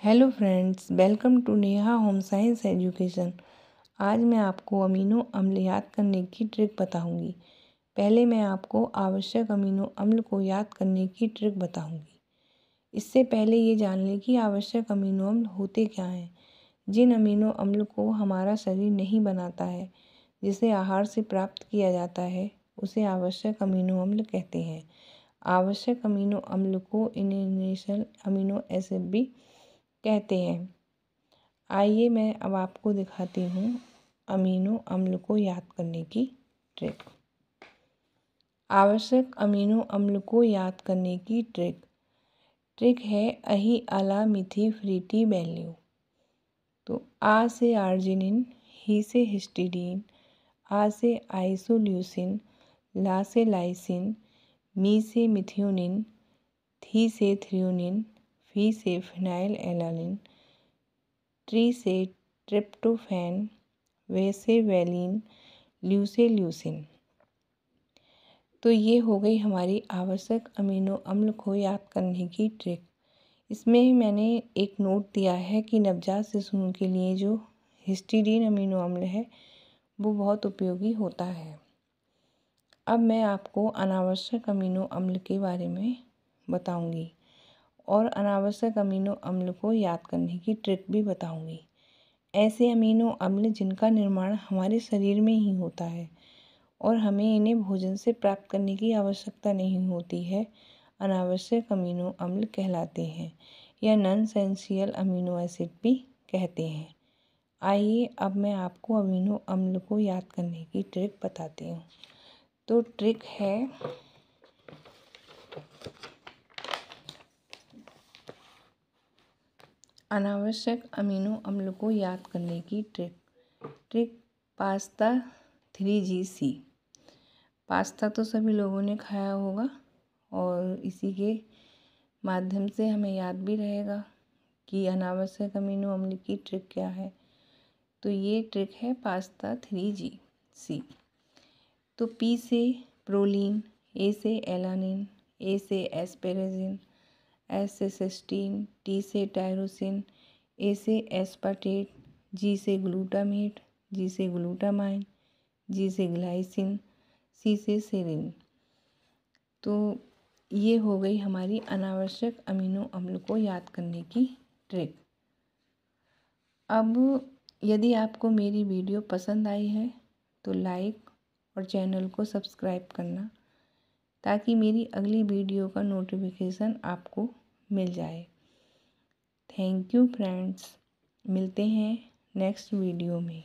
Hello friends, welcome to Neha home science education. आज मैं आपको अमीनो अम्ल याद करने की ट्रिक बताऊंगी। पहले मैं आपको आवश्यक अमीनो अम्ल को याद करने की ट्रिक बताऊंगी। इससे पहले ये जान लें कि आवश्यक अमीनो अम्ल होते क्या हैं। जिन अमीनो अम्ल को हमारा शरीर नहीं बनाता है, जिसे आहार से प्राप्त किया जाता है, उसे आवश्यक अमीनो अम्ल कहते हैं। आवश्यक अमीनो अम्ल को इसेंशियल अमीनो एसिड भी कहते हैं। आइए मैं अब आपको दिखाती हूँ अमीनो अम्ल को याद करने की ट्रिक। आवश्यक अमीनो अम्ल को याद करने की ट्रिक है अही अला मिथी फ्रीटी वैल्यू। तो आ से आर्जिनिन, ही से हिस्टीडीन, आ से आइसोल्यूसिन, ला से लाइसिन, मी से मिथियोनिन, थी से थ्रियोनिन, फी से फिनाइल एलानिन, ट्री से ट्रिप्टोफैन, वे से वैलिन, ल्यू से ल्यूसिन। तो ये हो गई हमारी आवश्यक अमीनो अम्ल को याद करने की ट्रिक। इसमें मैंने एक नोट दिया है कि नवजात शिशुओं के लिए जो हिस्टीडीन अमीनो अम्ल है वो बहुत उपयोगी होता है। अब मैं आपको अनावश्यक अमीनो अम्ल के बारे में बताऊंगी और अनावश्यक अमीनो अम्ल को याद करने की ट्रिक भी बताऊंगी। ऐसे अमीनो अम्ल जिनका निर्माण हमारे शरीर में ही होता है और हमें इन्हें भोजन से प्राप्त करने की आवश्यकता नहीं होती है, अनावश्यक अमीनो अम्ल कहलाते हैं या नॉन एसेंशियल अमीनो एसिड भी कहते हैं। आइए अब मैं आपको अमीनो अम्ल को याद करने की ट्रिक बताती हूँ। तो ट्रिक है अनावश्यक अमीनो अम्ल को याद करने की ट्रिक पास्ता 3GC। पास्ता तो सभी लोगों ने खाया होगा और इसी के माध्यम से हमें याद भी रहेगा कि अनावश्यक अमीनो अम्ल की ट्रिक क्या है। तो ये ट्रिक है पास्ता 3GC। तो पी से प्रोलीन, ए से एलानिन, ए से एस्पेरेजिन, एस से सिस्टीन, टी से टायरोसिन, ए से एस्पार्टेट, जी से ग्लूटामेट, जी से ग्लूटामाइन, जी से ग्लाइसिन, सी से सेरिन। तो ये हो गई हमारी अनावश्यक अमीनो अम्ल को याद करने की ट्रिक। अब यदि आपको मेरी वीडियो पसंद आई है तो लाइक और चैनल को सब्सक्राइब करना, ताकि मेरी अगली वीडियो का नोटिफिकेशन आपको मिल जाए। थैंक यू फ्रेंड्स, मिलते हैं नेक्स्ट वीडियो में।